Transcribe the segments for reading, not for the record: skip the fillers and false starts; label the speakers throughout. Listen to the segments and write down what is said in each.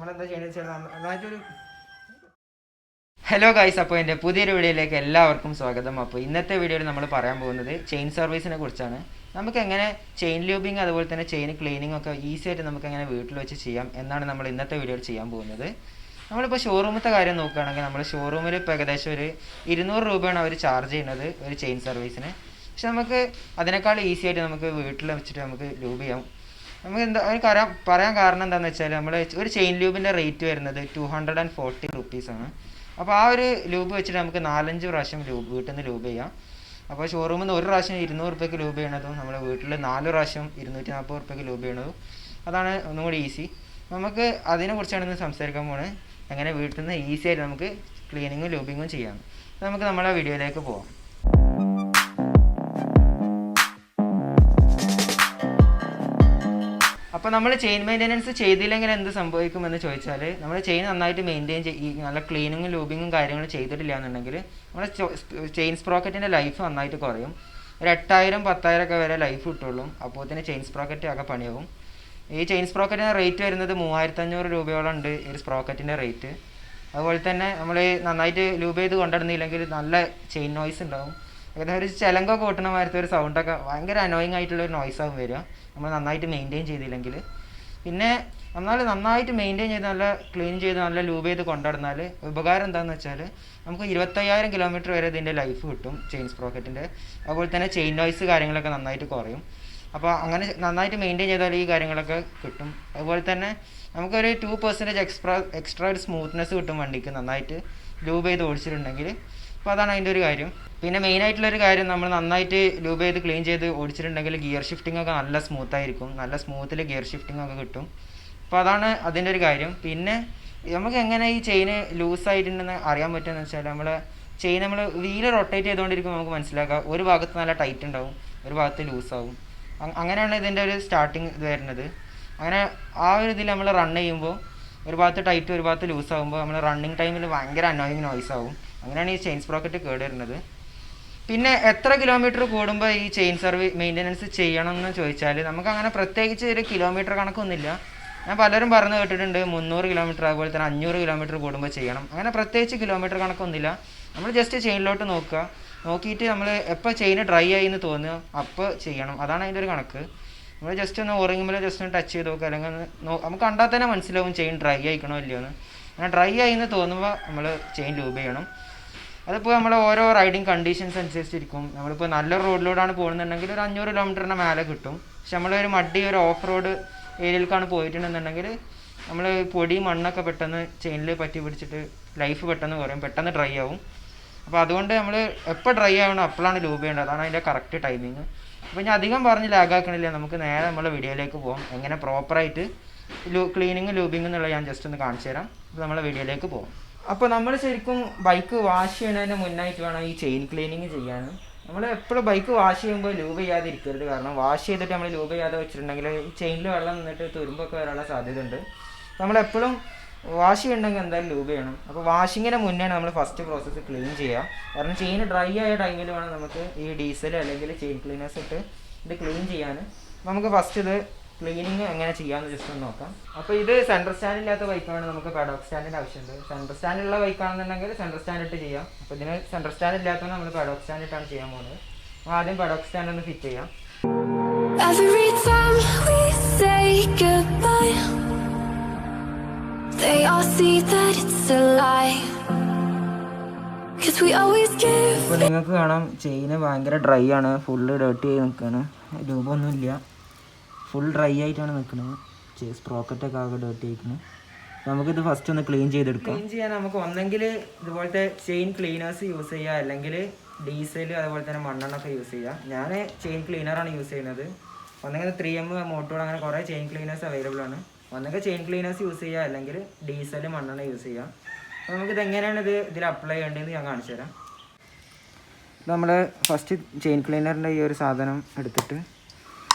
Speaker 1: നമ്മളെന്താ ചെയ്യുന്നത്? Hello guys, അപ്പോൾ എൻ്റെ പുതിയൊരു വീഡിയോയിലേക്ക് എല്ലാവർക്കും സ്വാഗതം. അപ്പോൾ ഇന്നത്തെ വീഡിയോയിൽ നമ്മൾ പറയാൻ പോകുന്നത് ചെയിൻ സർവീസിനെ കുറിച്ചാണ്. നമുക്ക് എങ്ങനെ ചെയിൻ ലൂബിങ് അതുപോലെ തന്നെ ചെയിൻ ക്ലീനിങ് ഒക്കെ ഈസി ആയിട്ട് നമുക്ക് എങ്ങനെ വീട്ടിൽ വെച്ച് ചെയ്യാം എന്നാണ് നമ്മൾ ഇന്നത്തെ വീഡിയോയിൽ ചെയ്യാൻ പോകുന്നത്. നമ്മളിപ്പോൾ ഷോറൂമത്തെ കാര്യം നോക്കുകയാണെങ്കിൽ നമ്മൾ ഷോറൂമിൽ ഇപ്പോൾ ഏകദേശം ഒരു 200 രൂപയാണ് അവർ ചാർജ് ചെയ്യുന്നത് ഒരു ചെയിൻ സർവീസിന്. പക്ഷെ നമുക്ക് അതിനേക്കാൾ ഈസി ആയിട്ട് നമുക്ക് വീട്ടിൽ വെച്ചിട്ട് നമുക്ക് ലൂബ് ചെയ്യാം. നമുക്ക് എന്താ പറയാൻ കാരണം എന്താണെന്ന് വെച്ചാൽ നമ്മൾ ഒരു ചെയിൻ ലൂബിൻ്റെ റേറ്റ് വരുന്നത് 240 റുപ്പീസാണ്. അപ്പോൾ ആ ഒരു ലൂബ് വെച്ചിട്ട് നമുക്ക് 4-5 പ്രാവശ്യം വീട്ടിൽ നിന്ന് ലൂബ് ചെയ്യാം. അപ്പോൾ ഷോറൂമിൽ നിന്ന് ഒരു പ്രാവശ്യം 200 റുപ്യക്ക് ലൂബ് ചെയ്യണതും നമ്മുടെ വീട്ടിൽ 4 പ്രാവശ്യം 240 റുപ്യക്ക് ലൂബ് ചെയ്യണതും അതാണ് ഒന്നും കൂടി ഈസി. നമുക്ക് അതിനെക്കുറിച്ചാണ് ഇന്ന് സംസാരിക്കാൻ പോകുന്നത്. എങ്ങനെ വീട്ടിൽ നിന്ന് ഈസി ആയിട്ട് നമുക്ക് ക്ലീനിങ്ങും ലൂബിങ്ങും ചെയ്യാം. നമുക്ക് നമ്മളെ വീഡിയോയിലേക്ക് പോകാം. അപ്പോൾ നമ്മൾ ചെയിൻ മെയിൻ്റെനൻസ് ചെയ്തില്ലെങ്കിൽ എന്ത് സംഭവിക്കുമെന്ന് ചോദിച്ചാൽ, നമ്മൾ ചെയിൻ നന്നായിട്ട് മെയിൻറ്റെയിൻ നല്ല ക്ലീനിങ്ങും ലൂബിങ്ങും കാര്യങ്ങളും ചെയ്തിട്ടില്ല എന്നുണ്ടെങ്കിൽ നമ്മുടെ ചെയിൻ സ്പ്രോക്കറ്റിൻ്റെ ലൈഫ് നന്നായിട്ട് കുറയും. ഒരു 8000-10,000 ഒക്കെ വരെ ലൈഫ് കിട്ടുള്ളൂ. അപ്പോൾ തന്നെ ചെയിൻ സ്പ്രോക്കറ്റ് ഒക്കെ പണിയാവും. ഈ ചെയിൻ സ്പ്രോക്കറ്റിൻ്റെ റേറ്റ് വരുന്നത് 3500 രൂപയോളം ഉണ്ട് ഒരു സ്പ്രോക്കറ്റിൻ്റെ റേറ്റ്. അതുപോലെ തന്നെ നമ്മൾ നന്നായിട്ട് ലൂബ് ചെയ്ത് കൊണ്ടുവരുന്നില്ലെങ്കിൽ നല്ല ചെയിൻ നോയ്സ് ഉണ്ടാവും. ഏകദേശം ഒരു ചിലങ്കൊക്കെ കൂട്ടുന്ന മാതിരത്തെ ഒരു സൗണ്ടൊക്കെ ഭയങ്കര അനോയിങ് ആയിട്ടുള്ളൊരു നോയ്സാകും വരിക നമ്മൾ നന്നായിട്ട് മെയിൻറ്റെയിൻ ചെയ്തില്ലെങ്കിൽ. പിന്നെ നന്നായിട്ട് മെയിൻറ്റെയിൻ ചെയ്ത് നല്ല ക്ലീൻ ചെയ്ത് നല്ല ലൂബ് ചെയ്ത് കൊണ്ടുവന്നാൽ ഉപകാരം എന്താണെന്ന് വെച്ചാൽ നമുക്ക് 25,000 കിലോമീറ്റർ വരെ ഇതിൻ്റെ ലൈഫ് കിട്ടും ചെയിൻ സ്പ്രോക്കറ്റിൻ്റെ. അതുപോലെ തന്നെ ചെയിൻ നോയ്സ് കാര്യങ്ങളൊക്കെ നന്നായിട്ട് കുറയും. അപ്പോൾ അങ്ങനെ നന്നായിട്ട് മെയിൻറ്റെയിൻ ചെയ്താൽ ഈ കാര്യങ്ങളൊക്കെ കിട്ടും. അതുപോലെ തന്നെ നമുക്കൊരു 2% എക്സ്ട്രാ ഒരു സ്മൂത്ത്നെസ് കിട്ടും വണ്ടിക്ക് നന്നായിട്ട് ലൂബ് ചെയ്ത് ഓടിച്ചിട്ടുണ്ടെങ്കിൽ. അപ്പോൾ അതാണ് അതിൻ്റെ ഒരു കാര്യം. പിന്നെ മെയിനായിട്ടുള്ളൊരു കാര്യം, നമ്മൾ നന്നായിട്ട് ലൂബ് ചെയ്ത് ക്ലീൻ ചെയ്ത് ഓടിച്ചിട്ടുണ്ടെങ്കിൽ ഗിയർ ഷിഫ്റ്റിംഗ് ഒക്കെ നല്ല സ്മൂത്തായിരിക്കും. നല്ല സ്മൂത്തിൽ ഗിയർ ഷിഫ്റ്റിംഗ് ഒക്കെ കിട്ടും. അപ്പോൾ അതാണ് അതിൻ്റെ ഒരു കാര്യം. പിന്നെ നമുക്ക് എങ്ങനെ ഈ ചെയിന് ലൂസായിട്ടുണ്ടെന്ന് അറിയാൻ പറ്റുമെന്ന് വെച്ചാൽ, ചെയിൻ നമ്മൾ വീല് റൊട്ടേറ്റ് ചെയ്തുകൊണ്ടിരിക്കുമ്പോൾ നമുക്ക് മനസ്സിലാക്കാം ഒരു ഭാഗത്ത് നല്ല ടൈറ്റ് ഉണ്ടാവും, ഒരു ഭാഗത്ത് ലൂസാവും. അങ്ങനെയാണ് ഇതിൻ്റെ ഒരു സ്റ്റാർട്ടിങ് ഇത് വരുന്നത്. അങ്ങനെ ആ ഒരു ഇതിൽ നമ്മൾ റൺ ചെയ്യുമ്പോൾ ഒരു ഭാഗത്ത് ടൈറ്റ് ഒരു ഭാഗത്ത് ലൂസാകുമ്പോൾ നമ്മൾ റണ്ണിങ് ടൈമിൽ ഭയങ്കര അനോയിങ് നോയ്സ് ആവും. അങ്ങനെയാണ് ഈ ചെയിൻ സ്പ്രോക്കറ്റ് കേട് വരുന്നത്. പിന്നെ എത്ര കിലോമീറ്റർ കൂടുമ്പോൾ ഈ ചെയിൻ മെയിൻ്റെനൻസ് ചെയ്യണം എന്ന് ചോദിച്ചാൽ, നമുക്ക് അങ്ങനെ പ്രത്യേകിച്ച് ഒരു കിലോമീറ്റർ കണക്കൊന്നുമില്ല. ഞാൻ പലരും പറഞ്ഞു കേട്ടിട്ടുണ്ട് 300 കിലോമീറ്റർ അതുപോലെ തന്നെ 500 കിലോമീറ്റർ കൂടുമ്പോൾ ചെയ്യണം. അങ്ങനെ പ്രത്യേകിച്ച് കിലോമീറ്റർ കണക്കൊന്നുമില്ല. നമ്മൾ ജസ്റ്റ് ചെയിനിലോട്ട് നോക്കിയിട്ട് നമ്മൾ എപ്പോൾ ചെയിൻ ഡ്രൈ ആയി എന്ന് തോന്നുക അപ്പോൾ ചെയ്യണം. അതാണ് അതിൻ്റെ ഒരു കണക്ക്. നമ്മൾ ജസ്റ്റ് ഒന്ന് ഓറിങ്ങുമ്പോൾ ജസ്റ്റ് ഒന്ന് ടച്ച് ചെയ്ത് നോക്കുക, അല്ലെങ്കിൽ നമുക്ക് കണ്ടാൽ തന്നെ മനസ്സിലാവും ചെയിൻ ഡ്രൈ ആയിക്കണോ ഇല്ലയോ എന്ന്. അങ്ങനെ ഡ്രൈ ആയി എന്ന് തോന്നുമ്പോൾ നമ്മൾ ചെയിൻ ലൂബ് ചെയ്യണം. അതിപ്പോൾ നമ്മൾ ഓരോ റൈഡിങ് കണ്ടീഷൻസ് അനുസരിച്ചിരിക്കും. നമ്മളിപ്പോൾ നല്ല റോഡിലൂടെയാണ് പോകുന്നുണ്ടെങ്കിൽ ഒരു 500 കിലോമീറ്ററിൻ്റെ മേലെ കിട്ടും. പക്ഷെ നമ്മളൊരു ഒരു ഓഫ് റോഡ് ഏരിയയിലേക്കാണ് പോയിട്ടുണ്ടെന്നുണ്ടെങ്കിൽ നമ്മൾ പൊടി മണ്ണൊക്കെ പെട്ടെന്ന് ചെയിനിൽ പറ്റി പിടിച്ചിട്ട് ലൈഫ് പെട്ടെന്ന് കുറയും, പെട്ടെന്ന് ഡ്രൈ ആവും. അപ്പോൾ അതുകൊണ്ട് നമ്മൾ എപ്പോൾ ഡ്രൈ ആവണം അപ്പോഴാണ് ലൂബ് ചെയ്യേണ്ടത്. അതാണ് അതിൻ്റെ കറക്റ്റ് ടൈമിങ്. അപ്പോൾ ഞാൻ അധികം പറഞ്ഞ് ലാഗാക്കണില്ല, നമുക്ക് നേരെ നമ്മളെ വീഡിയോയിലേക്ക് പോകാം. എങ്ങനെ പ്രോപ്പറായിട്ട് ക്ലീനിങ് ലൂബിങ് എന്നുള്ളത് ഞാൻ ജസ്റ്റ് ഒന്ന് കാണിച്ചു തരാം. അപ്പോൾ നമ്മളെ വീഡിയോയിലേക്ക് പോകാം. അപ്പോൾ നമ്മൾ ശരിക്കും ബൈക്ക് വാഷ് ചെയ്യുന്നതിന് മുന്നായിട്ട് വേണം ഈ ചെയിൻ ക്ലീനിങ് ചെയ്യാൻ. നമ്മൾ എപ്പോഴും ബൈക്ക് വാഷ് ചെയ്യുമ്പോൾ ലൂബ് ചെയ്യാതിരിക്കരുത്. കാരണം വാഷ് ചെയ്തിട്ട് നമ്മൾ ലൂബ് ചെയ്യാതെ വെച്ചിട്ടുണ്ടെങ്കിൽ ഈ ചെയിനിൽ വെള്ളം നിന്നിട്ട് തുരുമ്പൊക്കെ വരാനുള്ള സാധ്യത ഉണ്ട്. നമ്മളെപ്പോഴും വാഷ് ചെയ്യണമെങ്കിൽ എന്തായാലും ലൂബ് ചെയ്യണം. അപ്പോൾ വാഷിങ്ങിന് മുന്നെയാണ് നമ്മൾ ഫസ്റ്റ് പ്രോസസ്സ് ക്ലീൻ ചെയ്യുക. കാരണം ചെയിൻ ഡ്രൈ ആയ ടൈമിൽ വേണം നമുക്ക് ഈ ഡീസൽ അല്ലെങ്കിൽ ചെയിൻ ക്ലീനേഴ്സ് ഇട്ട് ഇത് ക്ലീൻ ചെയ്യാൻ. നമുക്ക് ഫസ്റ്റ് ഇത് ക്ലീനിങ് എങ്ങനെ ചെയ്യാമെന്ന് ജസ്റ്റ് ഒന്ന് നോക്കാം. അപ്പോൾ ഇത് സെൻറ്റർ സ്റ്റാൻഡ് ഇല്ലാത്ത ബൈക്കാണ്, നമുക്ക് പെഡോക്ക് സ്റ്റാൻഡിൻ്റെ ആവശ്യമുണ്ട്. സെൻറ്റർ സ്റ്റാൻഡുള്ള ബൈക്കാണെന്നുണ്ടെങ്കിൽ സെൻറ്റർ സ്റ്റാൻഡ് ഇട്ട് ചെയ്യാം. അപ്പോൾ ഇതിന് സെൻറ്റർ സ്റ്റാൻഡ് ഇല്ലാത്തത് നമ്മൾ പെഡോക്ക് സ്റ്റാൻഡ് ഇട്ടാണ് ചെയ്യാൻ പോകുന്നത്. അപ്പോൾ ആദ്യം പെഡോക്ക് സ്റ്റാൻഡ് ഒന്ന് ഫിറ്റ് ചെയ്യാം. ഇപ്പോൾ നിങ്ങൾക്ക് കാണാം ചെയിന് ഭയങ്കര ഡ്രൈ ആണ്, ഫുള്ള് ഡേർട്ടി ആയി നിൽക്കുകയാണ്. രൂപമൊന്നുമില്ല, ഫുൾ ഡ്രൈ ആയിട്ടാണ് നിൽക്കുന്നത്. സ്പ്രോക്കറ്റൊക്കെ ആകെ ഡേർട്ടി ആയിരിക്കുന്നത്. നമുക്കിത് ഫസ്റ്റ് ഒന്ന് ക്ലീൻ ചെയ്തെടുക്കാം. ക്ലീൻ ചെയ്യാൻ നമുക്ക് ഒന്നെങ്കിൽ ഇതുപോലത്തെ ചെയിൻ ക്ലീനേഴ്സ് യൂസ് ചെയ്യുക, അല്ലെങ്കിൽ ഡീസൽ അതുപോലെ തന്നെ മണ്ണെണ്ണൊക്കെ യൂസ് ചെയ്യുക. ഞാൻ ചെയിൻ ക്ലീനറാണ് യൂസ് ചെയ്യുന്നത്. ഒന്നെങ്കിൽ 3M മോട്ടോർ അങ്ങനെ കുറേ ചെയിൻ ക്ലീനേഴ്സ് അവൈലബിൾ ആണ്. ഒന്നെങ്കിൽ ചെയിൻ ക്ലീനേഴ്സ് യൂസ് ചെയ്യുക, അല്ലെങ്കിൽ ഡീസൽ മണ്ണെണ്ണ യൂസ് ചെയ്യുക. അപ്പോൾ നമുക്കിത് എങ്ങനെയാണ് ഇതിൽ അപ്ലൈ ചെയ്യേണ്ടതെന്ന് ഞാൻ കാണിച്ചു തരാം. നമ്മൾ ഫസ്റ്റ് ചെയിൻ ക്ലീനറിൻ്റെ ഈ ഒരു സാധനം എടുത്തിട്ട്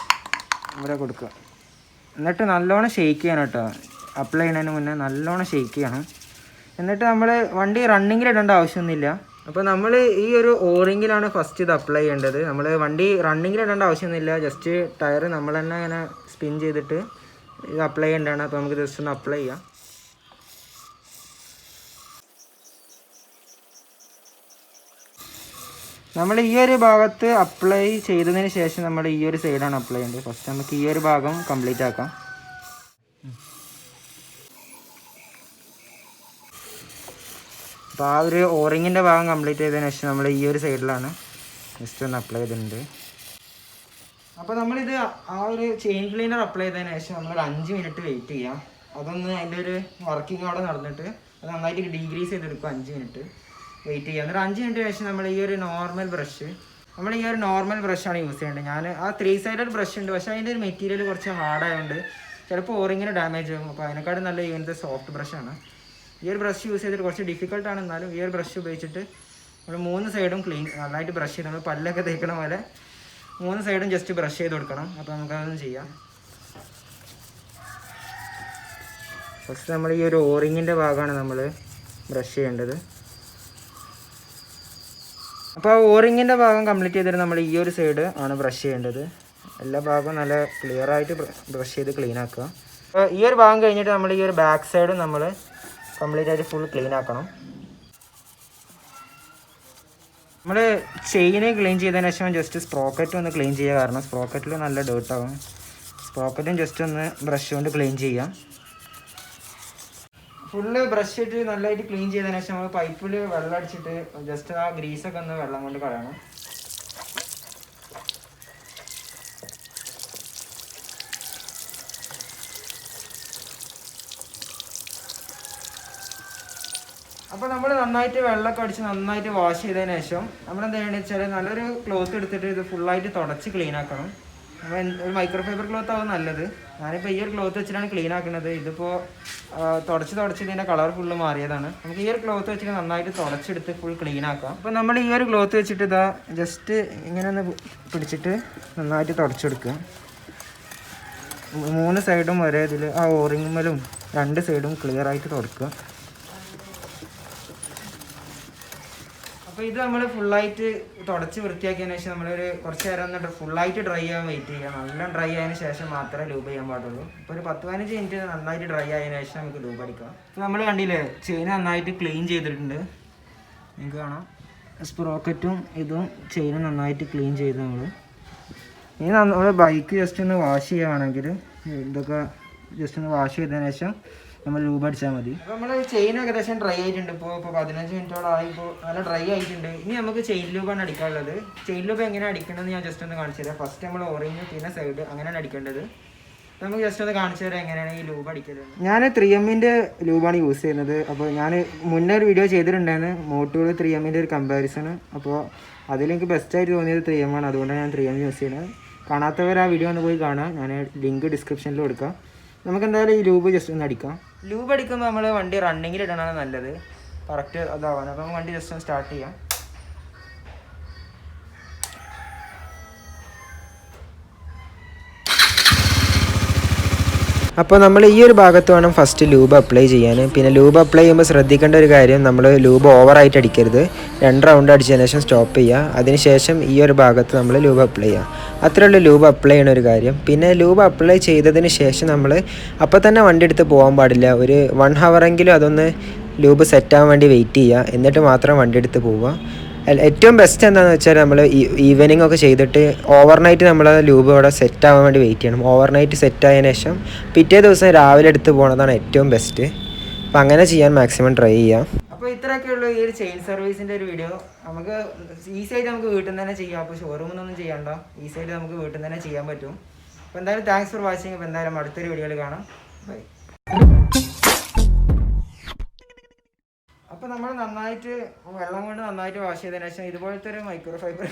Speaker 1: ഇവിടെ കൊടുക്കുക. എന്നിട്ട് നല്ലോണം ഷെയ്ക്ക് ചെയ്യണം കേട്ടോ. അപ്ലൈ ചെയ്യുന്നതിന് മുന്നേ നല്ലോണം ഷെയ്ക്ക് ചെയ്യണം. എന്നിട്ട് നമ്മൾ വണ്ടി റണ്ണിങ്ങിൽ ഇടേണ്ട ആവശ്യമൊന്നുമില്ല. അപ്പോൾ നമ്മൾ ഈ ഒരു ഓറിങ്ങിലാണ് ഫസ്റ്റ് ഇത് അപ്ലൈ ചെയ്യേണ്ടത്. നമ്മൾ വണ്ടി റണ്ണിങ്ങിൽ ഇടേണ്ട ആവശ്യമൊന്നുമില്ല. ജസ്റ്റ് ടയർ നമ്മൾ തന്നെ ഇങ്ങനെ സ്പിൻ ചെയ്തിട്ട് ഇത് അപ്ലൈ ചെയ്യേണ്ടതാണ്. അപ്പോൾ നമുക്ക് ജസ്റ്റ് ഒന്ന് അപ്ലൈ ചെയ്യാം. നമ്മൾ ഈ ഒരു ഭാഗത്ത് അപ്ലൈ ചെയ്തതിന് ശേഷം നമ്മൾ ഈ ഒരു സൈഡാണ് അപ്ലൈ ചെയ്യേണ്ടത്. ഫസ്റ്റ് നമുക്ക് ഈ ഒരു ഭാഗം കംപ്ലീറ്റ് ആക്കാം. അപ്പോൾ ആ ഒരു ഓറിങ്ങിൻ്റെ ഭാഗം കംപ്ലീറ്റ് ചെയ്തതിന് ശേഷം നമ്മൾ ഈ ഒരു സൈഡിലാണ് ജസ്റ്റ് ഒന്ന് അപ്ലൈ ചെയ്തിട്ടുണ്ട്. അപ്പോൾ നമ്മളിത് ആ ഒരു ചെയിൻ ക്ലീനർ അപ്ലൈ ചെയ്തതിന് ശേഷം നമ്മൾ 5 മിനിറ്റ് വെയിറ്റ് ചെയ്യാം. അതൊന്ന് അതിൻ്റെ ഒരു വർക്കിംഗ് അവിടെ നടന്നിട്ട് അത് നന്നായിട്ട് ഡീഗ്രീസ് ചെയ്തെടുക്കും. 5 മിനിറ്റ് വെയിറ്റ് ചെയ്യാം. എന്നിട്ട് 5 മിനിറ്റ് ശേഷം നമ്മൾ ഈ ഒരു നോർമൽ ബ്രഷാണ് യൂസ് ചെയ്യേണ്ടത്. ഞാൻ ആ 3 സൈഡഡ് ബ്രഷ് ഉണ്ട്, പക്ഷേ അതിൻ്റെ ഒരു മെറ്റീരിയൽ കുറച്ച് ഹാർഡായതുകൊണ്ട് ചിലപ്പോൾ ഓറിങ്ങിന് ഡാമേജ് ആകും. അപ്പോൾ അതിനെക്കാളും നല്ല ഇങ്ങനത്തെ സോഫ്റ്റ് ബ്രഷാണ്. ഈ ഒരു ബ്രഷ് യൂസ് ചെയ്തിട്ട് കുറച്ച് ഡിഫിക്കൽട്ടാണ്, എന്നാലും ഈ ഒരു ബ്രഷ് ഉപയോഗിച്ചിട്ട് നമ്മൾ 3 സൈഡും നന്നായിട്ട് ബ്രഷ് ചെയ്ത് നമ്മൾ പല്ലൊക്കെ തേക്കണ പോലെ 3 സൈഡും ജസ്റ്റ് ബ്രഷ് ചെയ്ത് കൊടുക്കണം. അപ്പോൾ നമുക്കതൊന്നും ചെയ്യാം. ഫസ്റ്റ് നമ്മൾ ഈ ഒരു ഓറിങ്ങിൻ്റെ ഭാഗമാണ് നമ്മൾ ബ്രഷ് ചെയ്യേണ്ടത്. അപ്പോൾ ആ ഓറിങ്ങിൻ്റെ ഭാഗം കംപ്ലീറ്റ് ചെയ്തിട്ട് നമ്മൾ ഈ ഒരു സൈഡ് ആണ് ബ്രഷ് ചെയ്യേണ്ടത്. എല്ലാ ഭാഗവും നല്ല ക്ലിയറായിട്ട് ബ്രഷ് ചെയ്ത് ക്ലീൻ ആക്കുക. അപ്പോൾ ഈ ഒരു ഭാഗം കഴിഞ്ഞിട്ട് നമ്മൾ ഈ ഒരു ബാക്ക് സൈഡും നമ്മൾ കംപ്ലീറ്റ് ആയിട്ട് ഫുൾ ക്ലീൻ ആക്കണം. നമ്മൾ ചെയിന് ക്ലീൻ ചെയ്തതിന് ശേഷം ജസ്റ്റ് സ്പ്രോക്കറ്റ് ഒന്ന് ക്ലീൻ ചെയ്യുക, കാരണം സ്പ്രോക്കറ്റിൽ നല്ല ഡേർട്ടാകും. സ്പ്രോക്കറ്റും ജസ്റ്റ് ഒന്ന് ബ്രഷ് കൊണ്ട് ക്ലീൻ ചെയ്യാം. ഫുള്ള് ബ്രഷ് ഇട്ട് നല്ലതായിട്ട് ക്ലീൻ ചെയ്തതിന് ശേഷം നമ്മൾ പൈപ്പിൽ വെള്ളം അടിച്ചിട്ട് ജസ്റ്റ് ആ ഗ്രീസൊക്കെ ഒന്ന് വെള്ളം കൊണ്ട് കളയണം. അപ്പോൾ നമ്മൾ നന്നായിട്ട് വെള്ളമൊക്കെ അടിച്ച് നന്നായിട്ട് വാഷ് ചെയ്തതിന് ശേഷം നമ്മളെന്താ ചെയ്യണമെന്ന് വെച്ചാൽ നല്ലൊരു ക്ലോത്ത് എടുത്തിട്ട് ഇത് ഫുള്ളായിട്ട് തുടച്ച് ക്ലീൻ ആക്കണം. അപ്പോൾ ഒരു മൈക്രോ ഫൈബർ ക്ലോത്ത് ആവും നല്ലത്. ഞാനിപ്പോൾ ഈ ഒരു ക്ലോത്ത് വെച്ചിട്ടാണ് ക്ലീൻ ആക്കുന്നത്. ഇതിപ്പോൾ തുടച്ച് ഇതിൻ്റെ കളർ ഫുള്ള് മാറിയതാണ്. നമുക്ക് ഈ ഒരു ക്ലോത്ത് വെച്ചിട്ട് നന്നായിട്ട് തുടച്ചെടുത്ത് ഫുൾ ക്ലീൻ ആക്കാം. അപ്പോൾ നമ്മൾ ഈ ഒരു ക്ലോത്ത് വെച്ചിട്ട് ഇതാ ജസ്റ്റ് ഇങ്ങനെ ഒന്ന് പിടിച്ചിട്ട് നന്നായിട്ട് തുടച്ചെടുക്കുക. 3 സൈഡും ഒരേ ഇതിൽ ആ ഓറിങ്ങുമ്മലും 2 സൈഡും ക്ലിയർ ആയിട്ട് തുടക്കുക. അപ്പോൾ ഇത് നമ്മൾ ഫുള്ളായിട്ട് തുടച്ച് വൃത്തിയാക്കിയതിന് ശേഷം നമ്മളൊരു കുറച്ച് നേരം ഒന്ന് ഫുള്ളായിട്ട് ഡ്രൈ ആകാൻ വെയിറ്റ് ചെയ്യുക. നല്ല ഡ്രൈ ആയതിനു ശേഷം മാത്രമേ ലൂബ് ചെയ്യാൻ പാടുള്ളൂ. ഇപ്പോൾ ഒരു 10-15 മിനിറ്റ് നന്നായിട്ട് ഡ്രൈ ആയതിനു ശേഷം നമുക്ക് ലൂബ് അടിക്കാം. ഇപ്പോൾ നമ്മൾ കണ്ടില്ലേ, ചെയിൻ നന്നായിട്ട് ക്ലീൻ ചെയ്തിട്ടുണ്ട്. നിങ്ങൾക്ക് കാണാം സ്പ്രോക്കറ്റും ഇതും ചെയിനും നന്നായിട്ട് ക്ലീൻ ചെയ്ത് ഇനി നമ്മൾ ബൈക്ക് ജസ്റ്റ് ഒന്ന് വാഷ് ചെയ്യുകയാണെങ്കിൽ ഇതൊക്കെ ജസ്റ്റ് ഒന്ന് വാഷ് ചെയ്തതിന് ശേഷം നമ്മൾ ലൂബ് അടിച്ചാൽ മതി. അപ്പോൾ നമ്മൾ ചെയിൻ ഏകദേശം ഡ്രൈ ആയിട്ടുണ്ട്. ഇപ്പോൾ 15 മിനിറ്റോളം ആയി. ഇപ്പോൾ നല്ല ഡ്രൈ ആയിട്ടുണ്ട്. ഇനി നമുക്ക് ചെയിൻ ലൂബാണ് അടിക്കാനുള്ളത്. ചെയിൻ ലൂബ് എങ്ങനെ അടിക്കണമെന്ന് ഞാൻ ജസ്റ്റ് ഒന്ന് കാണിച്ചു തരാം. ഫസ്റ്റ് നമ്മൾ ഓറിങ് പിന്നെ സൈഡ് അങ്ങനെയാണ് അടിക്കേണ്ടത്. നമുക്ക് ജസ്റ്റ് ഒന്ന് കാണിച്ചു തരാം എങ്ങനെയാണ് ഈ ലൂബ് അടിക്കുന്നത്. ഞാൻ 3Mൻ്റെ ലൂബാണ് യൂസ് ചെയ്യുന്നത്. അപ്പോൾ ഞാൻ മുന്നേ ഒരു വീഡിയോ ചെയ്തിട്ടുണ്ടായിരുന്നു, മോട്ടോൾ 3Mൻ്റെ ഒരു കമ്പാരിസൺ. അപ്പോൾ അതിലെനിക്ക് ബെസ്റ്റായിട്ട് തോന്നിയത് 3M ആണ്. അതുകൊണ്ടാണ് ഞാൻ 3M യൂസ് ചെയ്യുന്നത്. കാണാത്തവർ ആ വീഡിയോ ഒന്ന് പോയി കാണാം. ഞാൻ ലിങ്ക് ഡിസ്ക്രിപ്ഷനിൽ കൊടുക്കാം. നമുക്ക് എന്തായാലും ഈ ലൂബ് ജസ്റ്റ് ഒന്ന് അടിക്കാം. ലൂബ് അടിക്കുമ്പോൾ നമ്മൾ വണ്ടി റണ്ണിങ്ങിൽ ഇടണതാണ് നല്ലത്, കറക്റ്റ് അതാവാൻ. അപ്പം വണ്ടി ജസ്റ്റ് ഒന്ന് സ്റ്റാർട്ട് ചെയ്യാം. അപ്പോൾ നമ്മൾ ഈ ഒരു ഭാഗത്ത് വേണം ഫസ്റ്റ് ലൂബ് അപ്ലൈ ചെയ്യാൻ. പിന്നെ ലൂബ് അപ്ലൈ ചെയ്യുമ്പോൾ ശ്രദ്ധിക്കേണ്ട ഒരു കാര്യം, നമ്മൾ ലൂബ് ഓവറായിട്ട് അടിക്കരുത്. 2 റൗണ്ട് അടിച്ചതിന് ശേഷം സ്റ്റോപ്പ് ചെയ്യുക. അതിനുശേഷം ഈ ഒരു ഭാഗത്ത് നമ്മൾ ലൂബ് അപ്ലൈ ചെയ്യുക. അത്രയുള്ള ലൂബ് അപ്ലൈ ചെയ്യണ ഒരു കാര്യം. പിന്നെ ലൂബ് അപ്ലൈ ചെയ്തതിന് ശേഷം നമ്മൾ അപ്പോൾ തന്നെ വണ്ടി എടുത്ത് പോകാൻ പാടില്ല. ഒരു 1 ഹവറെങ്കിലും അതൊന്ന് ലൂബ് സെറ്റാകാൻ വേണ്ടി വെയിറ്റ് ചെയ്യുക. എന്നിട്ട് മാത്രം വണ്ടി എടുത്ത് പോവുക. ഏറ്റവും ബെസ്റ്റ് എന്താണെന്ന് വെച്ചാൽ നമ്മൾ ഈവനിങ് ഒക്കെ ചെയ്തിട്ട് ഓവർനൈറ്റ് നമ്മൾ ലൂബ് അവിടെ സെറ്റ് ആവാൻ വേണ്ടി വെയിറ്റ് ചെയ്യണം. ഓവർനൈറ്റ് സെറ്റ് ആയതിനു ശേഷം പിറ്റേ ദിവസം രാവിലെ എടുത്ത് പോകുന്നതാണ് ഏറ്റവും ബെസ്റ്റ്. അപ്പോൾ അങ്ങനെ ചെയ്യാൻ മാക്സിമം ട്രൈ ചെയ്യാം. അപ്പോൾ ഇത്രയൊക്കെ ഉള്ളൂ ഈ ഒരു ചെയിൻ സർവീസിൻ്റെ ഒരു വീഡിയോ. നമുക്ക് ഈസി ആയിട്ട് നമുക്ക് വീട്ടിൽ നിന്ന് തന്നെ ചെയ്യാം. അപ്പോൾ ഷോറൂമിൽ ചെയ്യണ്ട, ഈസി ആയിട്ട് നമുക്ക് വീട്ടിൽ നിന്ന് തന്നെ ചെയ്യാൻ പറ്റും. അപ്പോൾ എന്തായാലും താങ്ക്സ് ഫോർ വാച്ചിങ്. അപ്പോൾ എന്തായാലും അടുത്തൊരു വീഡിയോയിൽ കാണാം. ബൈ. അപ്പോൾ നമ്മൾ നന്നായിട്ട് വെള്ളം കൊണ്ട് നന്നായിട്ട് വാഷ് ചെയ്തതിന് ശേഷം ഇതുപോലത്തെ ഒരു മൈക്രോ ഫൈബർ